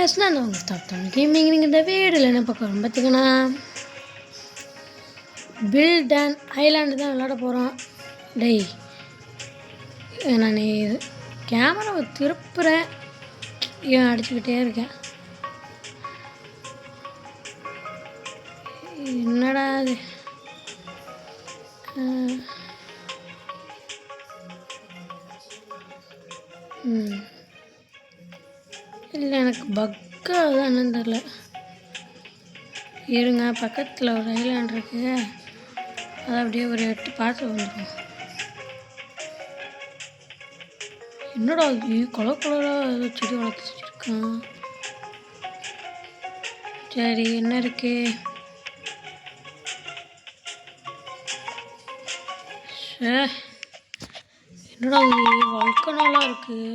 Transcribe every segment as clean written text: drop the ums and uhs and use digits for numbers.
Guys, நான் உங்கள் stop தான் கேமிங். நீங்கள் இந்த வீடியோவில் என்ன பார்க்குறோம் பார்த்திங்கன்னா, பில்ட் அண்ட் ஐலாண்டு தான் விளாட போகிறோம். டேய், நான் கேமராவை திருப்புறேன், ஏன் அடிச்சுக்கிட்டே இருக்கேன்? என்னடா அது? இல்லை, எனக்கு பக்காக தான் என்னன்னு தெரில. இருங்க, பக்கத்தில் ஒரு ஐலாண்ட் இருக்குது, அதை அப்படியே ஒரு 8 பார்த்து வந்துடும். என்னடா அது கலர் கலராக ஏதோ செடி வளர்த்து வச்சுருக்கான். சரி, என்ன இருக்கு? என்னடா இது வல்கனாலாம் இருக்குது.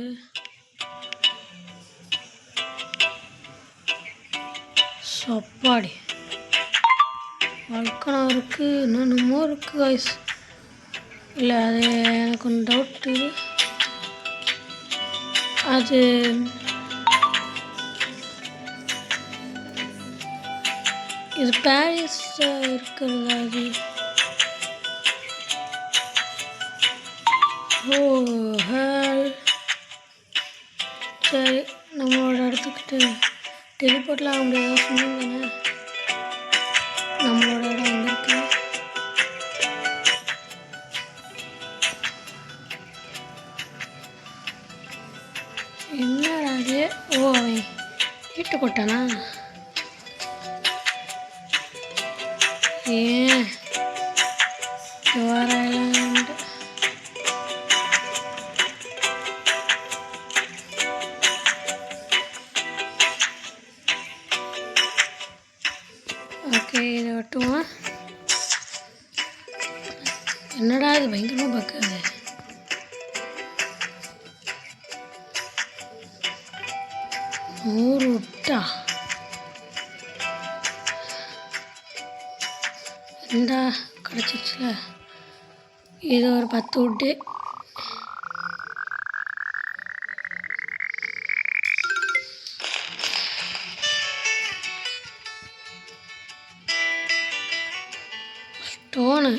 சப்பாடி வல்கனா இருக்குது, என்னென்னமோ இருக்குது கைஸ். இல்லை, அது எனக்கு ஒன்று டவுட்டு. அது இது பாரிஸ் இருக்கிறதா? அது சரி, நம்மளோட இடத்துக்கிட்ட டெலிபோர்ட்லாம் ஆக முடியாது சொன்னீங்க. நம்மளோட இடம் எங்கே இருக்கு? என்னடா அது? ஓ, அவன் வீட்டு கொட்டானா? ஏன் ஐலாண்ட்? ஓகே, இதை வெட்டுவோம். என்னடா இது பயங்கரமாக பார்க்காது. நூறு விட்டா இந்தா கிடச்சிச்சுல. இது ஒரு 10 விட்டு. ஸ்டோனு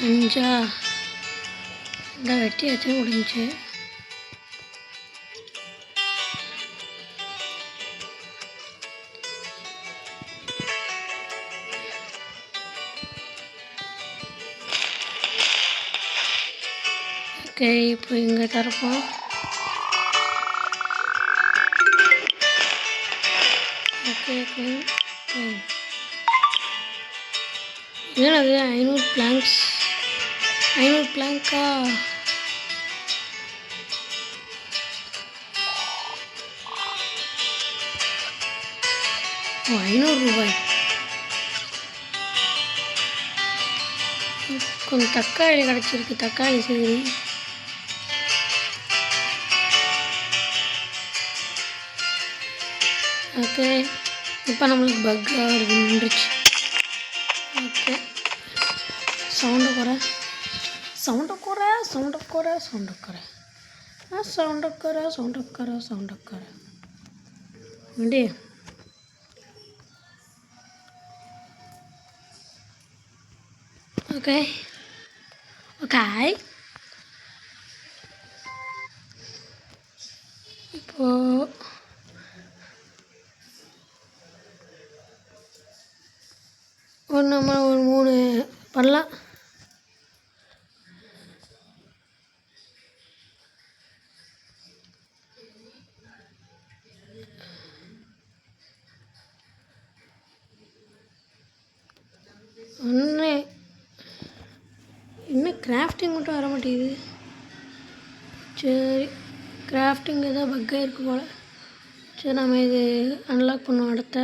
5 இந்த வெட்டி வச்சா முடிஞ்சிச்சு. ஓகே, இப்போ இங்கே திறப்போம். ஓகே, என்னது 500 பிளாங்க்ஸ்? 500 பிளாங்கா? ஓ, 500 ரூபாய். கொஞ்சம் தக்காளி கிடச்சிருக்கு, தக்காளி சரி. ஓகே, இப்போ நம்மளுக்கு பக்காக வருது, நின்றுச்சு. ஓகே, சவுண்டை குறை வண்டி. ஓகே இப்போது நம்ம ஒரு 3 பண்ணலாம். இன்னும் கிராஃப்டிங் மட்டும் வர மாட்டேங்குது. சரி, கிராஃப்டிங் ஏதோ பக்காக இருக்குது போல். சரி, நம்ம இது அன்லாக் பண்ணுவோம். அடுத்த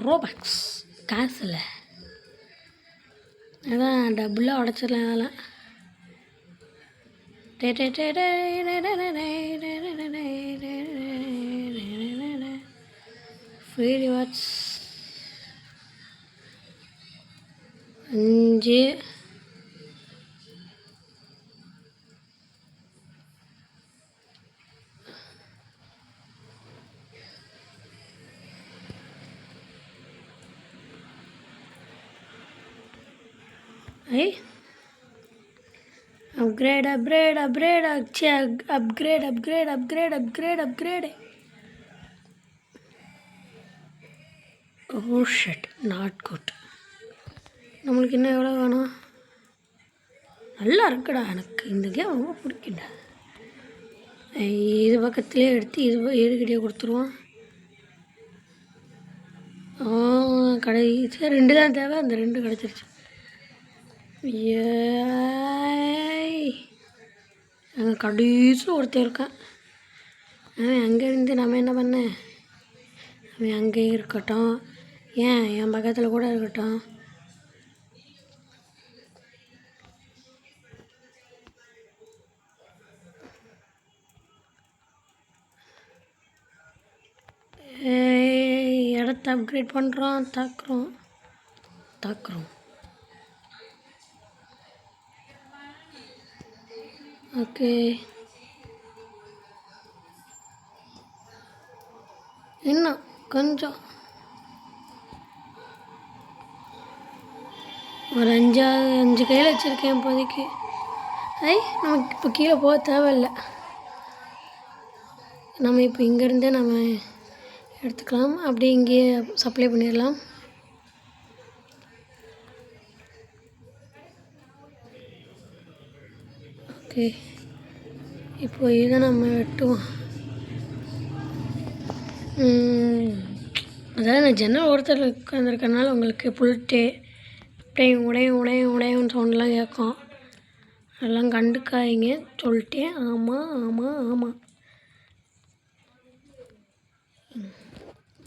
ரோபாக்ஸ் காசு இல்லை, அதான் டபுளாக உடச்சிடலாம். அதெல்லாம் ஃப்ரீ ரிவார்ட்ஸ் 5 ஐ அப்கிரேட் அப்கிரேட் அப்கிரேட் ஆச்சு. Upgrade upgrade upgrade upgrade upgrade. Oh shut, not good. நம்மளுக்கு இன்னும் எவ்வளோ வேணும்? நல்லா இருக்குடா, எனக்கு இந்த கேம் ரொம்ப பிடிக்கும்டா. இது பக்கத்துலேயே எடுத்து இதுக்கிட்டே கொடுத்துருவோம். கடைசியாக 2 தான் தேவை, அந்த 2 கிடச்சிருச்சு. அங்கே கடைசியில் ஒருத்தர் இருக்கான். அவன் அங்கேருந்து நம்ம என்ன பண்ண, அவன் அங்கே இருக்கட்டும், ஏன் என் பக்கத்தில் கூட இருக்கட்டும். இடத்த அப்கிரேட் பண்ணுறோம், தாக்குறோம். ஓகே, இன்னும் கொஞ்சம் ஒரு 5 கையில் வச்சுருக்கேன் இப்போதைக்கு. நமக்கு இப்போ கீழே போக தேவையில்லை. நம்ம இப்போ இங்கேருந்தே நம்ம எடுத்துக்கலாம். அப்படியே இங்கேயே சப்ளை பண்ணிடலாம். ஓகே, இப்போ இதை நம்ம வெட்டுவோம். அதாவது நான் ஜன்னல் ஓரத்தில் உட்காந்துருக்கனால உங்களுக்கு உடையும் சவுண்டெலாம் கேட்கும். அதெல்லாம் கண்டுக்காதீங்க சொல்லிட்டேன். ஆமாம்.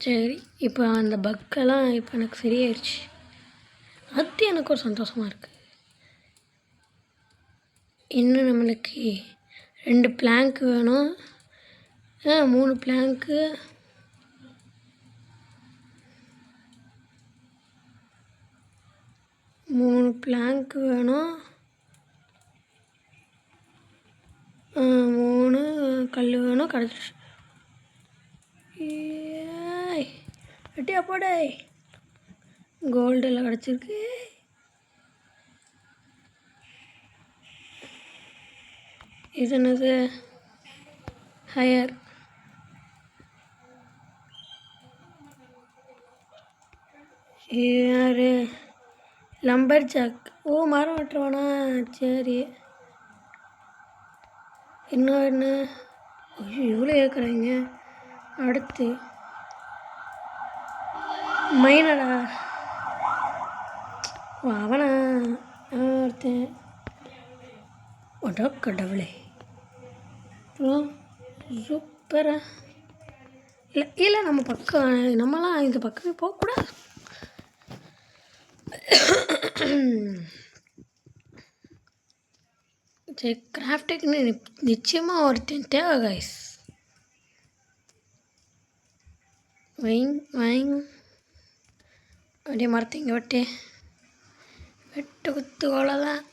சரி, இப்போ அந்த பக்கெல்லாம் இப்போ எனக்கு சரியாயிடுச்சு. அது எனக்கு ஒரு சந்தோஷமாக இருக்குது. இன்னும் நம்மளுக்கு 2 பிளாங்க் வேணும். 3 பிளாங்க்கு. 3 பிளாங்க் வேணும். 3 கல் வேணும். கிடச்சிருச்சு. வெட்டியா போடே, கோல்டெல்லாம் கிடச்சிருக்கு. இது என்னது? ஹையர். யார்? Lumberjack. மரம் வெட்டுறவனா? சரி, இன்னும் என்ன? இவ்வளோ கேட்குறாங்க. அடுத்து மைனடா. அவனா ஒருத்தன். கடவுளே, அப்புறம் சூப்பரா. இல்லை நம்ம பக்கம், நம்மலாம் இந்த பக்கமே போகக்கூடாது. சரி, கிராஃப்டுக்குன்னு நிச்சயமாக ஒருத்தன் தேவை கைஸ். வைங் அப்படியே மரத்தைங்க வெட்டு குத்து அவ்வளோதான்.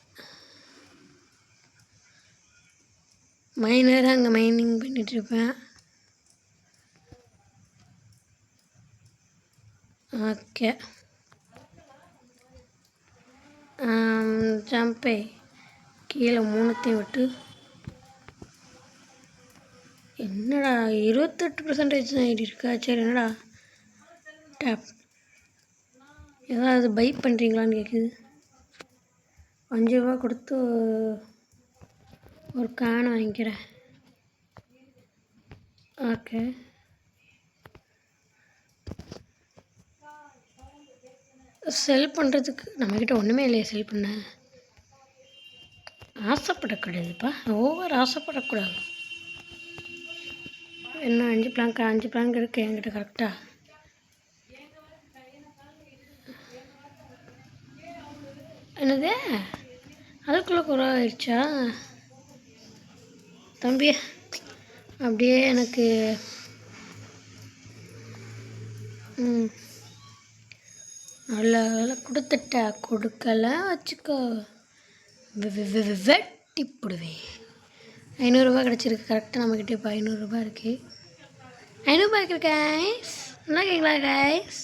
மைனராக அங்கே மைனிங் பண்ணிகிட்ருப்பேன். ஓகே, ஜம்பே கீழே 3த்தையும் விட்டு. என்னடா 28% தான் ஏறி இருக்கா? சரி, என்னடா டேப் ஏதாவது பை பண்ணுறீங்களான்னு கேட்குது. 5 ரூபா கொடுத்து ஒரு கேன் வாங்கிக்கிறேன். ஓகே, செல் பண்ணுறதுக்கு நம்மக்கிட்ட ஒன்றுமே இல்லையா செல் பண்ண? ஆசைப்படக்கூடாதுப்பா, ஓவர் ஆசைப்படக்கூடாது. என்ன 5 பிளாங்க் இருக்குது என்கிட்ட கரெக்டாக. என்னது? அதுக்குள்ளே குறவாயிடுச்சா தம்பி? அப்படியே எனக்கு நல்ல வேலை கொடுத்துட்ட. கொடுக்கல வச்சுக்கோ, வெட்டி போடுவேன். 500 ரூபா கிடச்சிருக்கு கரெக்டாக நம்மக்கிட்ட. இப்போ 500 ரூபா இருக்குது. 500 ரூபா இருக்குது கைஸ். நல்லா கேட்கலாம் கைஸ்.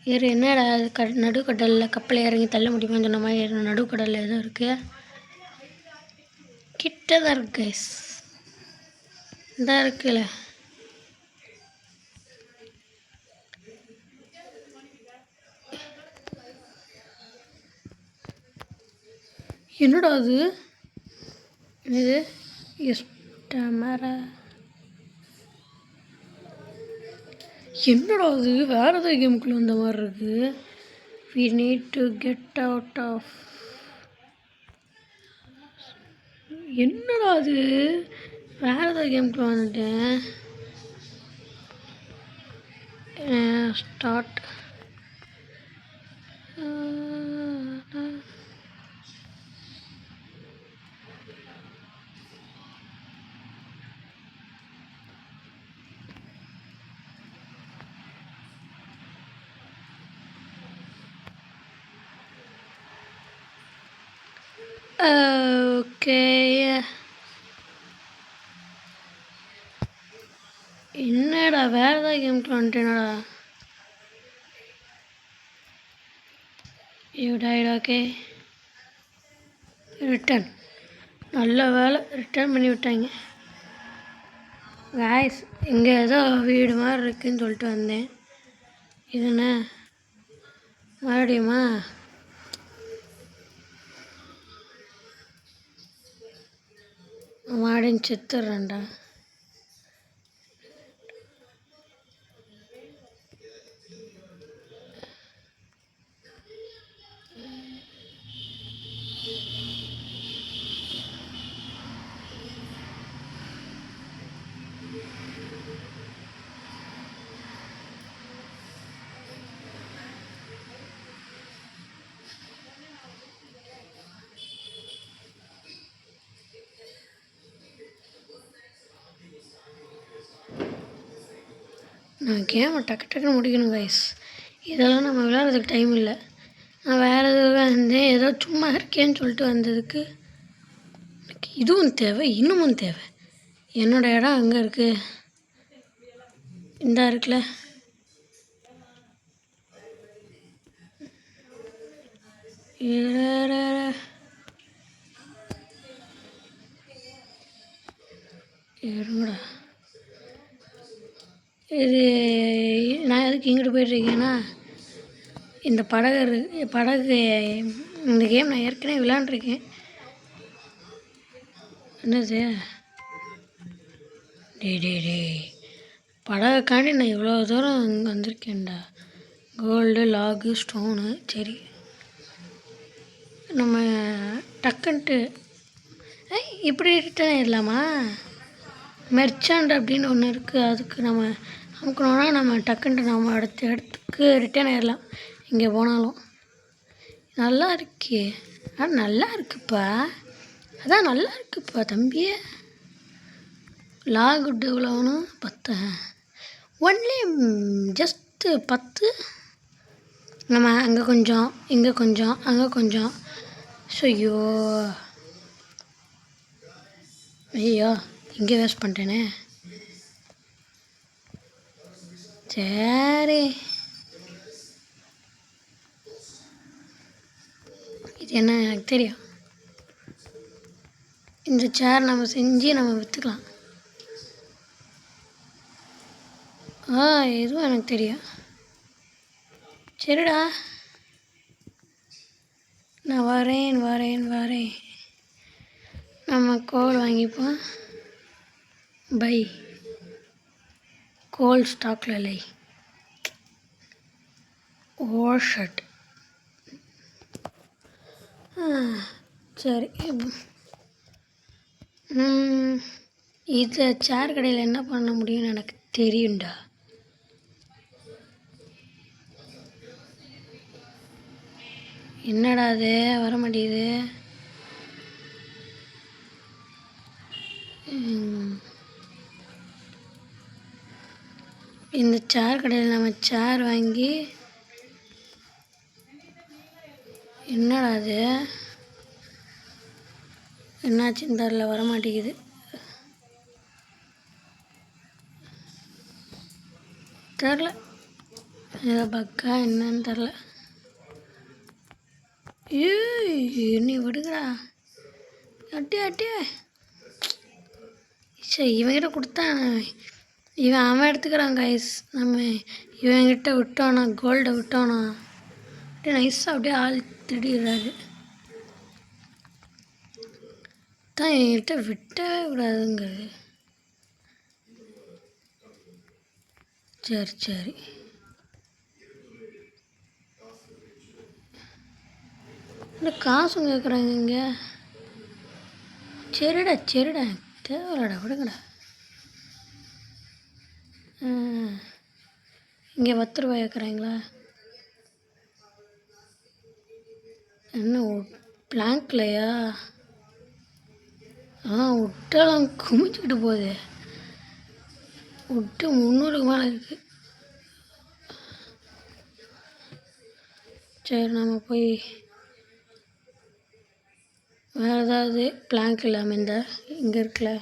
என்னடா அது நடுக்கடலில் கப்பலை இறங்கி தள்ள முடியுமான்னு சொன்ன மாதிரி நடுக்கடலில் எதுவும் இருக்குது. கிட்ட தான் இருக்கு கைஸ். இதாக இருக்குல்ல. என்னடா அது இது என்னடா அது வேறு ஏதாவது கேமுக்குள்ளே வந்த மாதிரி இருக்குது. we need to get out of. என்னடா அது வேறு ஏதாவது கேமுக்குள்ளே வந்துட்டேன். ஸ்டார்ட். ஓகே, என்னடா வேறு ஏதாவது கேமுக்கு வந்துட்டேனடா. Okay, return. நல்ல வேலை ரிட்டர்ன் பண்ணி விட்டாங்க. காய்ஸ் இங்கே ஏதோ வீடு மாதிரி இருக்குதுன்னு சொல்லிட்டு வந்தேன். இது என்ன மறுபடியுமா? மாடின்னு செத்துடுறேன்டா. நான் கேமை டக்கு டக்குன்னு முடிக்கணும் கைஸ். இதெல்லாம் நம்ம விளையாடுறதுக்கு டைம் இல்லை. நான் வேறு எதுவும் வந்தேன், ஏதோ சும்மா இருக்கேன்னு சொல்லிட்டு வந்ததுக்கு எனக்கு இதுவும் தேவை, இன்னமும் தேவை. என்னோடய இடம் அங்கே இருக்குது. இந்தா இருக்குல்ல. இருங்கடா. இது நான் எதுக்கு இங்கிட்டு போய்ட்டுருக்கேன்னா, இந்த படகு இந்த கேம் நான் ஏற்கனவே விளாண்டுருக்கேன். என்னது டே படகுக்காண்டி நான் இவ்வளோ தூரம் இங்கே வந்திருக்கேன்டா. Gold log stone. சரி, நம்ம டக்குன்ட்டு இப்படி ரிட்டர்ன் ஆயிடலாமா? மெர்ச்சண்ட் அப்படின்னு ஒன்று இருக்குது, அதுக்கு நம்ம அமுக்கணுன்னா நம்ம டக்குன்ட்டு நம்ம அடுத்த இடத்துக்கு ரிட்டர்ன் ஆயிடலாம். இங்கே போனாலும் நல்லா இருக்கே. நல்லா இருக்குப்பா, அதான் நல்லா இருக்குப்பா தம்பியே. லாகுட் எவ்வளோன்னு 10, ஒன்லி ஜஸ்ட்டு 10. நம்ம அங்கே கொஞ்சம், இங்கே கொஞ்சம், அங்கே கொஞ்சம். ஐயோ இங்கே வேஸ்ட் பண்ணிட்டேனே. சரி, இது என்ன எனக்கு தெரியும். இந்த சேர் நம்ம செஞ்சு நம்ம விற்றுக்கலாம். இதுவும் எனக்கு தெரியும். சரிடா, நான் வரேன். நம்ம கோல் வாங்கிப்போம். பை கோல் ஸ்டாக்கில் இல்லை. ஷர்ட். சரி, இது சேர் கடையில் என்ன பண்ண முடியும்னு எனக்கு தெரியும்டா. என்னடா அது வர மாட்டேங்குது. இந்த சேர் கடையில் நம்ம சேர் வாங்கி, என்னடா அது என்னாச்சுன்னு தெரில, வர மாட்டேங்குது. தெரில ஏதோ பக்கா என்னன்னு தெரில. நீ விடுங்கடா. அட்டியே அட்டியே. சரி இவன்கிட்ட கொடுத்தா அவன் எடுத்துக்கிறான் கைஸ். நம்ம இவன்கிட்ட விட்டோன்னா கோல்டை விட்டோன்னா அப்படியே நைஸாக அப்படியே ஆள் திடீர்றாரு. தான் என்கிட்ட விட்டவே கூடாதுங்கிறது. சரி சரி இல்லை காசும் கேட்குறாங்க இங்கே. சரிடா தேவையில்லடா விடுங்கடா. இங்கே 10 ரூபாய் கேட்குறாங்களா? என்ன பிளாங்க்லையா? விட்டெல்லாம் குமிச்சிக்கிட்டு போகுது. விட்டு 300க்கு மேலே இருக்குது. சரி நம்ம போய் வேறு ஏதாவது பிளாங்க் இல்லாமல் இங்கே இருக்குல்ல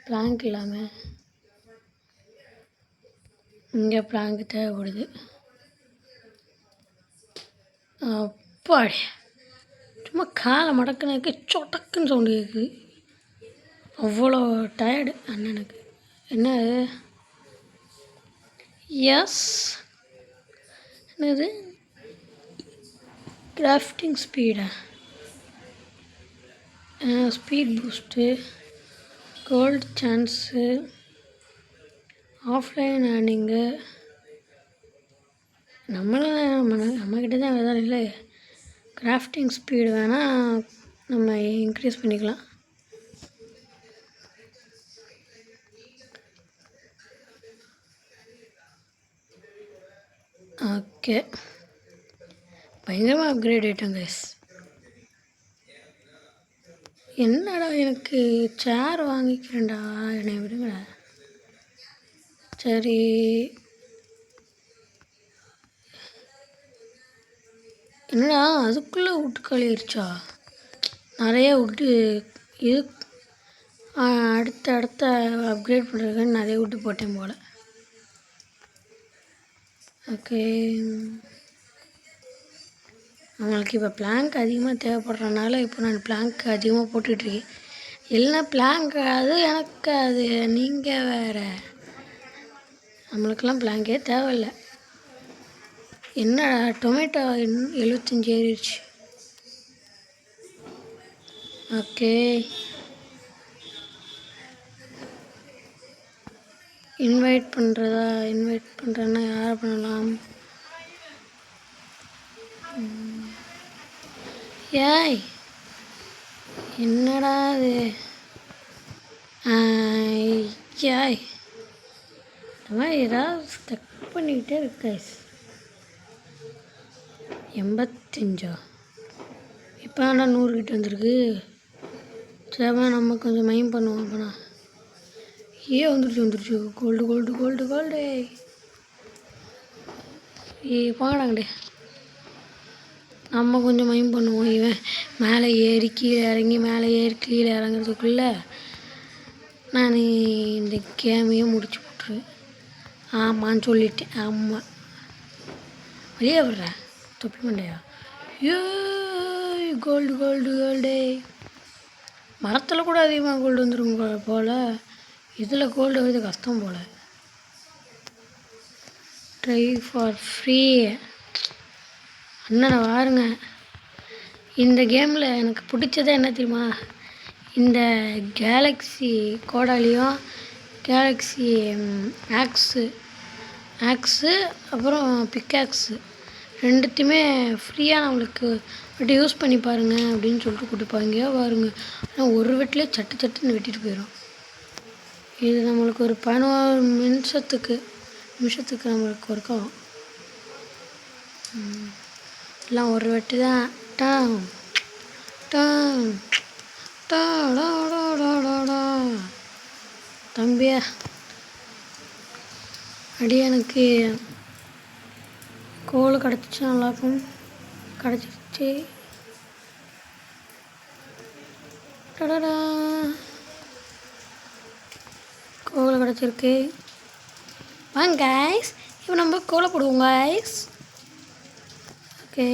பிளாங்க் இல்லாமல் இங்கே பிளாங்க் தேவைப்படுது. அப்பாடி சும்மா காலை மடக்குனதுக்கு சொட்டக்குன்னு சவுண்டு கேட்குது. அவ்வளோ டயர்டு அண்ணனுக்கு. என்ன எஸ் என்னது கிராஃப்டிங் ஸ்பீடா? Speed boost, gold chance, offline earning. நம்மக்கிட்ட தான் வேறு இல்லை. கிராஃப்டிங் ஸ்பீடு வேணால் நம்ம இன்க்ரீஸ் பண்ணிக்கலாம். ஓகே பயங்கரமாக அப்கிரேட் ஆகிட்டோம் கைஸ். என்னடா எனக்கு சேர் வாங்கிக்கிறேன்டா, என்னை விடுங்கடா. சரி என்னடா அதுக்குள்ளே விட்டு கழியிருச்சா? நிறைய விட்டு இது அடுத்த அப்கிரேட் பண்ணுறதுக்குன்னு நிறைய விட்டு போட்டேன் போல். ஓகே அவங்களுக்கு இப்போ பிளாங்க் அதிகமாக தேவைப்படுறதுனால இப்போ நான் பிளாங்க் அதிகமாக போட்டுட்ருக்கேன். இல்லைன்னா பிளாங்க் அது எனக்கு அது நீங்கள் வேறு. நம்மளுக்கெல்லாம் பிளாங்கே தேவையில்லை. என்னடா டொமேட்டோ 75 ஏறிடுச்சு. ஓகே இன்வைட் பண்ணுறேன்னா யாரை பண்ணலாம்? ஏய் என்னடா அது? ஏய் இந்த மாதிரி ஏதாவது ஸ்டக் பண்ணிக்கிட்டே இருக்கு. 85 இப்போ ஆனால் 100 கிட்ட வந்துருக்கு. சரி நம்ம கொஞ்சம் மைண்ட் பண்ணுவோம். அப்போனா வந்துருச்சு கோல்டு. போங்கடாங்கடே நம்ம கொஞ்சம் மைண்ட் பண்ணுவோம். இவன் மேலே ஏறி கீழே இறங்கி மேலே ஏறி கீழே இறங்குறதுக்குள்ளே நான் இந்த கேமையே முடிச்சு போட்டுருவேன். ஆமான்னு சொல்லிட்டேன். ஆமாம் வெளியே விட்றேன் தொப்பி மண்டையா. கோல்டு மரத்தில் கூட அதிகமாக கோல்டு வந்துடும் போல். இதில் கோல்டு வந்து கஷ்டம் போல். ட்ரை ஃபார் ஃப்ரீ அண்ணனை வாருங்க. இந்த கேமில் எனக்கு பிடிச்சதே என்ன தெரியுமா? இந்த கேலக்ஸி கோடாலியும் கேலக்ஸி ஆக்ஸு அப்புறம் பிக்காக்ஸு ரெண்டுத்தையுமே ஃப்ரீயாக நம்மளுக்கு அப்படி யூஸ் பண்ணி பாருங்கள் அப்படின்னு சொல்லிட்டு கொடுப்பாங்க பாருங்க. ஆனால் ஒரு வெட்டிலே சட்டுன்னு வெட்டிட்டு போயிடும். இது நம்மளுக்கு ஒரு 11 நிமிஷத்துக்கு நம்மளுக்கு ஒர்க்கும் எல்லாம் ஒரு வெட்டி தான். தம்பியா அடியனுக்கு கோல் கிடச்சிச்சு நல்லாயிருக்கும். கிடச்சிருச்சு. கோல் கிடச்சிருக்கு. வாங்க கைஸ் இப்போ நம்ம கோலை போடுவோம் கைஸ். ஓகே,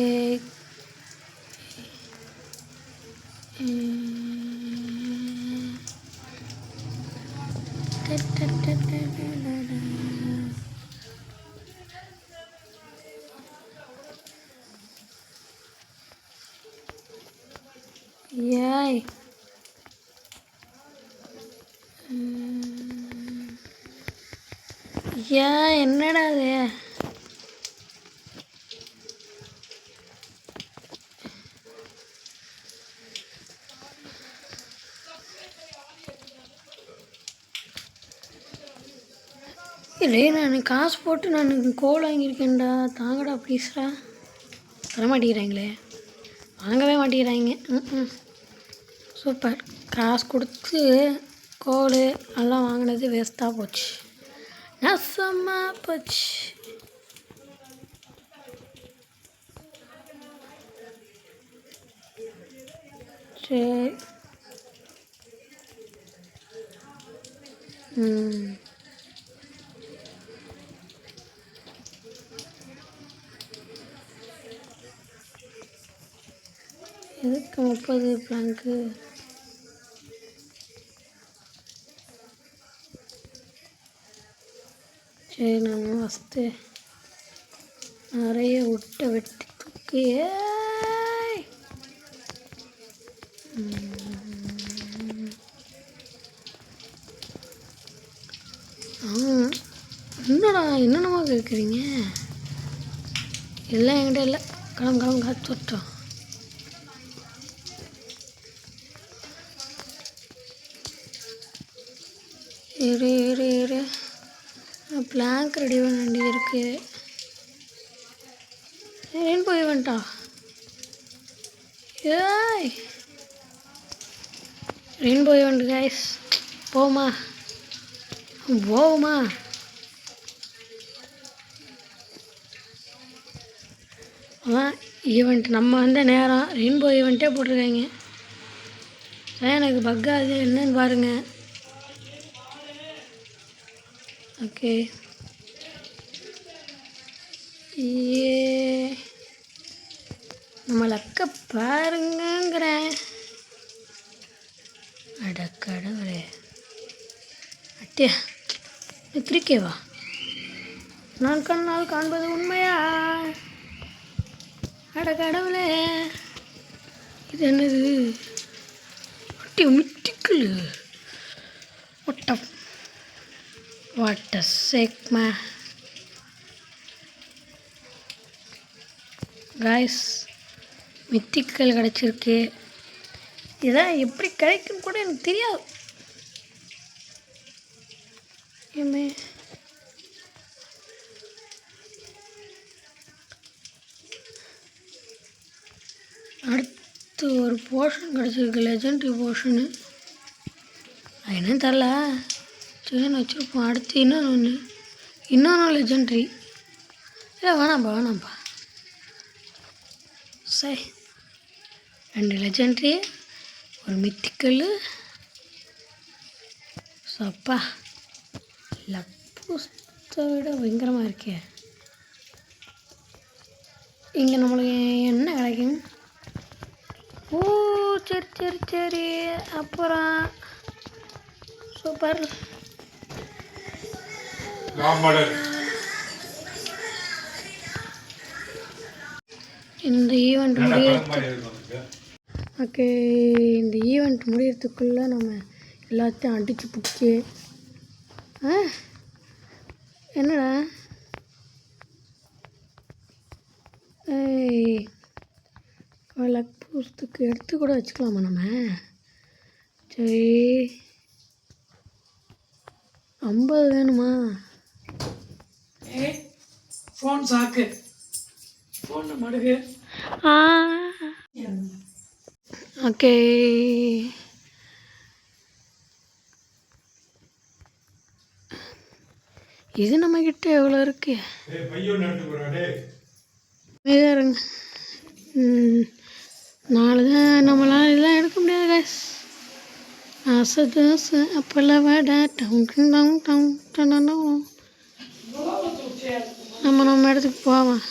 ஏய் ஏன் என்னடா அது? இல்லை, நான் காசு போட்டு நான் கோல் வாங்கியிருக்கேன்டா, தாங்கடா ப்ளீஸ்டா. தர மாட்டேங்கிறாங்களே, வாங்கவே மாட்டேங்கிறாங்க. சூப்பர், காசு கொடுத்து கோல் எல்லாம் வாங்கினது வேஸ்ட்டாக போச்சு, நாசமாக போச்சு. சரி, எதுக்கு 30 பிளாங்க்கு? சரி, நான் ஃபஸ்ட்டு நிறைய விட்ட வெட்டி தூக்கி என்னடா என்னென்னமா கேட்குறீங்க? எல்லாம் என்கிட்ட இல்லை, கிளம்பு காத்து விட்டோம். இரு பிளாங்க் ரெடி பண்ண வேண்டியது இருக்குது. ரெயின்போ ஈவெண்ட்டா? ஏய், ரெயின்போ ஈவெண்ட் கைஸ், போமா அதான் ஈவெண்ட். நம்ம வந்த நேரம் ரெயின்போ ஈவெண்ட்டே போட்டிருக்காங்க. எனக்கு பக்காது என்னன்னு பாருங்கள். ஓகே, நம்ம லக்க பாருங்கிறேன். அட கடவுளே, அட்டியா 3Kவா? நான் கண்ணால் காண்பது உண்மையா? அட கடவுளே, இது என்னது? அட்டி மிட்டிக்கல் ஒட்டம். வாட் அ சேக்மா காய்ஸ், மித்திக்கல் கிடச்சிருக்கு. இதான் எப்படி கிடைக்குன்னு கூட எனக்கு தெரியாது. ஏமே அடுத்து ஒரு போர்ஷன் கிடச்சிருக்கு, லெஜெண்டரி போர்ஷனு. அது என்னன்னு தெரில, சிக்கன் வச்சுருப்போம். அடுத்து இன்னொன்று லெஜெண்டரி. இல்லை, வேணாம்ப்பா சரி, 2 லெஜெண்டரி, ஒரு மித்திக்கல். சப்பா, லப்பூஸ்தை விட பயங்கரமாக இருக்கே. இங்கே நம்மளுக்கு என்ன கிடைக்கும்? ஓ, சரி, அப்புறம் சூப்பர். இந்த ஈவெண்ட் முடியறதுக்குள்ளே நம்ம எல்லாத்தையும் அடித்து பிடிச்சி. என்னடா லக் பூஸ்துக்கு எடுத்து கூட வச்சுக்கலாமா நம்ம? சரி, 50 வேணுமா? ஃபோன் சாக்கு, ஃபோன் மடுகு. ஓகே, இது நம்மக்கிட்ட எவ்வளோ இருக்கு? இருங்க, 4 தான். நம்மளால் இதெல்லாம் எடுக்க முடியாது கைஸ். ஆசை தோசை அப்பெல்லாம் வாடா டவுன். நம்ம இடத்துக்கு போவோம்.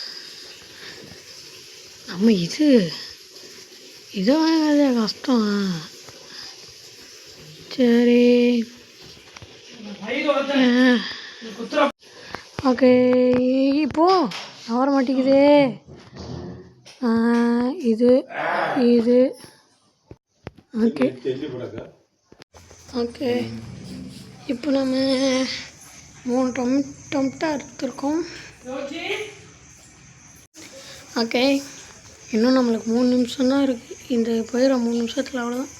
நம்ம இதை வாங்காதே கஷ்டம். சரி ஓகே, இப்போ வர மாட்டேங்குதே. இது ஓகே ஓகே. இப்போ நம்ம 3 டொமேட்டோ எடுத்துருக்கோம். ஓகே, இன்னும் நம்மளுக்கு 3 நிமிஷம் தான் இருக்குது. இந்த போயிடும் 3 நிமிஷத்தில், அவ்வளோதான்.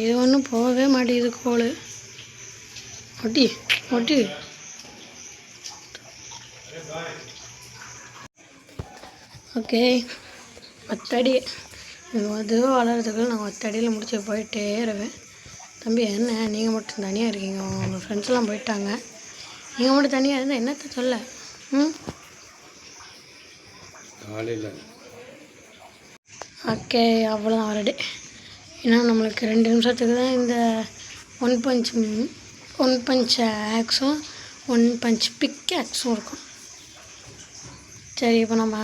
இது ஒன்றும் போகவே மாட்டேங்குது கோல். ஒட்டி ஓகே. 10 அடி அதுவும் வளர்கிறதுக்குள்ள நான் 10 அடியில் முடிச்சு போயிட்டே இருவேன். தம்பி என்ன நீங்கள் மட்டும் தனியாக இருக்கீங்க? உங்கள் ஃப்ரெண்ட்ஸ்லாம் போயிட்டாங்க, நீங்கள் மட்டும் தனியாக இருந்தால் என்னத்த சொல்ல? ஓகே, அவ்வளோதான் ஆல்ரெடி. ஏன்னா நம்மளுக்கு 2 நிமிஷத்துக்கு தான் இந்த ஒன் பஞ்ச் ஆக்ஸும் 1 பஞ்ச் பிக் ஆக்ஸும் இருக்கும். சரி, இப்போ நம்ம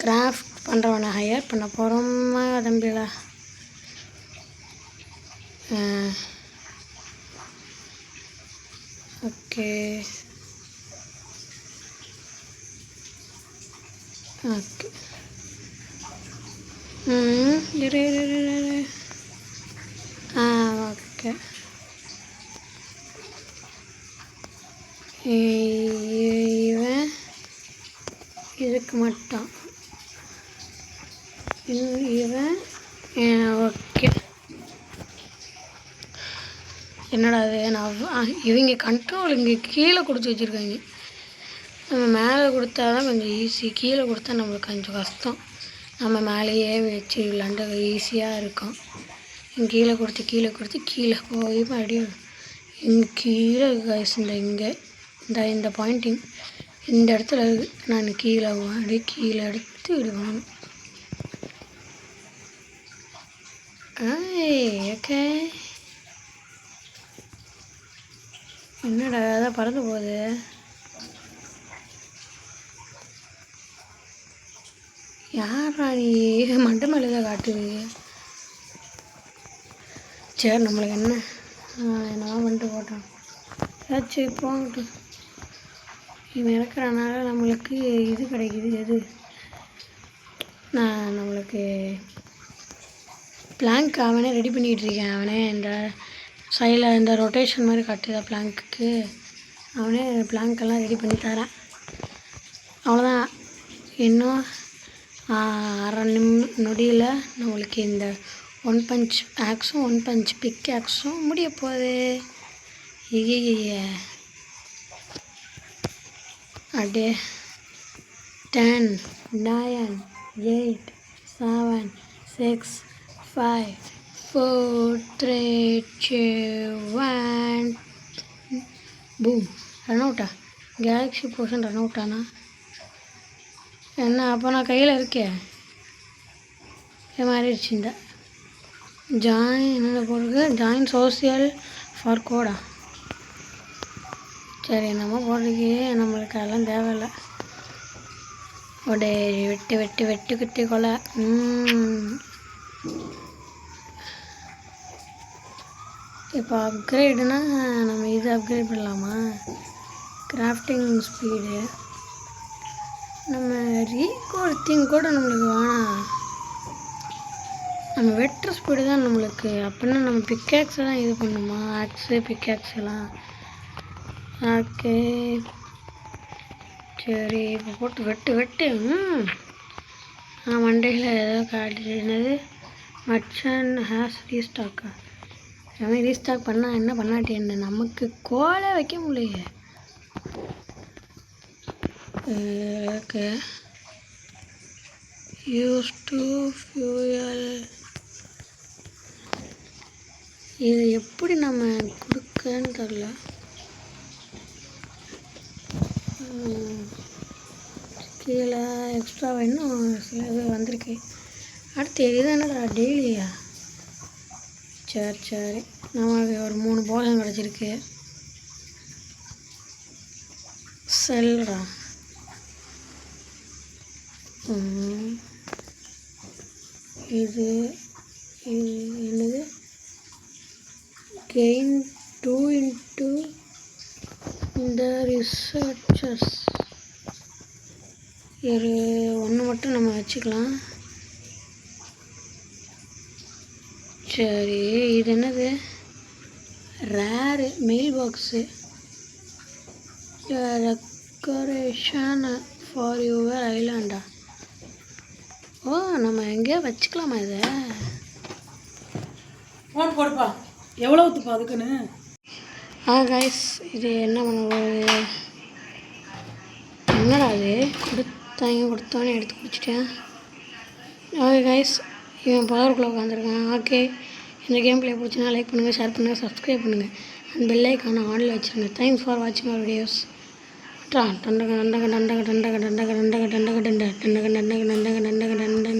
கிராஃப்ட் பண்ணுறவனை ஹையர் பண்ண போகிறோமா தம்பிகளா? Okay okay. இரு ஓகே. இவன் இதுக்கு மட்டும் இவன் ஓகே. என்னடா அது, நான் இவங்க கண்ட்ரோல் இங்கே கீழே கொடுத்து வச்சுருக்காங்க. நம்ம மேலே கொடுத்தா தான் கொஞ்சம் ஈஸி, கீழே கொடுத்தா நம்மளுக்கு கொஞ்சம் கஷ்டம். நம்ம மேலேயே வச்சு விளாண்டு ஈஸியாக இருக்கும். கீழே கொடுத்து கீழே போய் மறுபடியும் இங்கே கீழே கைஸ், இந்த பாயிண்டிங் இந்த இடத்துல நான் கீழே எடுத்து விடுவேன். ஓகே. என்னடா அதான் பறந்து போகுது. யாரா நீ? மண்டை மேலே தான் காட்டுது. சரி, நம்மளுக்கு என்னவா பண்ணிட்டு போட்டான். சரி போங்கட்டு. இவன் இறக்குறனால நம்மளுக்கு இது கிடைக்கிது. எது நம்மளுக்கு பிளாங்க் அவனே ரெடி பண்ணிகிட்டு இருக்கேன். அவனே இந்த சைடில் இந்த ரொட்டேஷன் மாதிரி காட்டுதா பிளாங்க்கு, அவனே பிளாங்க்கெல்லாம் ரெடி பண்ணி தரேன். அவ்வளோதான். இன்னும் அரை நொடியில் நம்மளுக்கு இந்த 1 பஞ்ச் ஆக்ஸும் 1 பஞ்ச் பிக் ஆக்ஸும் முடிய போகுது. அப்படியே 10 9 8 7 6 5 4 3 2 1 பூம். ரன் அவுட்டா? கேலக்ஸி போர்ஷன் ரன் அவுட்டானா என்ன? அப்போ நான் கையில் இருக்கேன். மாறிடுச்சு. இந்த ஜாயின் என்னென்ன போடுறது? ஜாயின் சோசியல் ஃபார் கோடா. சரி, நம்ம போடுறதுக்கு நம்மளுக்கு அதெல்லாம் தேவையில்லை. அப்படியே வெட்டு குத்தி கொலை. இப்போ அப்கிரேடுனா நம்ம இது அப்கிரேட் பண்ணலாமா? கிராஃப்டிங் ஸ்பீடு நம்ம ரீகோர்த்திங் கூட நம்மளுக்கு வேணாம். நம்ம வெட்டுற ஸ்பீடு தான் நம்மளுக்கு. அப்படின்னா நம்ம பிக்காக்ஸ் எல்லாம் இது பண்ணுமா? ஆக்ஸு பிக்காக்ஸ் எல்லாம் ஓகே. சரி, இப்போ போட்டு வெட்டு. மண்டையில் ஏதோ காட்டினது. மச்சான் ஹேஸ் ரீஸ்டாக்கா? அவன் ரீஸ்டாக் பண்ணால் என்ன பண்ணாட்டி என்ன? நமக்கு கோலை வைக்க முடியல. ஓகே. Use to fuel. இது எப்படி நம்ம கொடுக்கன்னு தெரில. கீழே எக்ஸ்ட்ரா இன்னும் சில இது வந்திருக்கு. அடுத்து இது என்னடா டெய்லியா? சரி நமக்கு ஒரு 3 போர்ஷன் கிடச்சிருக்கு. செல்றா இது என்னது கெயின் 2 into இந்த ரிசர்ச்சர்ஸ் ஒரு 1 மட்டும் நம்ம வச்சுக்கலாம். சரி இது என்னது rare mail box decoration for your ஐலாண்டா. ஓ நம்ம எங்கேயோ வச்சுக்கலாமா இதை? ஃபோன் கொடுப்பா எவ்வளோ ஊற்றுப்பா அதுக்குன்னு. கைஸ் இது என்ன பண்ண போகுது? என்னடா அது கொடுத்தோன்னே எடுத்து குடிச்சிட்டேன். ஓகே கைஸ் இவன் பவருக்குள்ளே உட்காந்துருக்கான். ஓகே இந்த கேம் பிளே பிடிச்சினா லைக் பண்ணுங்கள், ஷேர் பண்ணுங்கள், சப்ஸ்கிரைப் பண்ணுங்கள், அந்த பெல் ஐக்கானை ஆனில் வச்சுருங்க. தேங்க்ஸ் ஃபார் வாட்சிங் அவர் வீடியோஸ். டண்டக டண்டக டண்டக டண்டக டண்டக டண்டக டண்டக டண்டக டண்டக டண்டக டண்டக டண்டக டண்டக டண்டக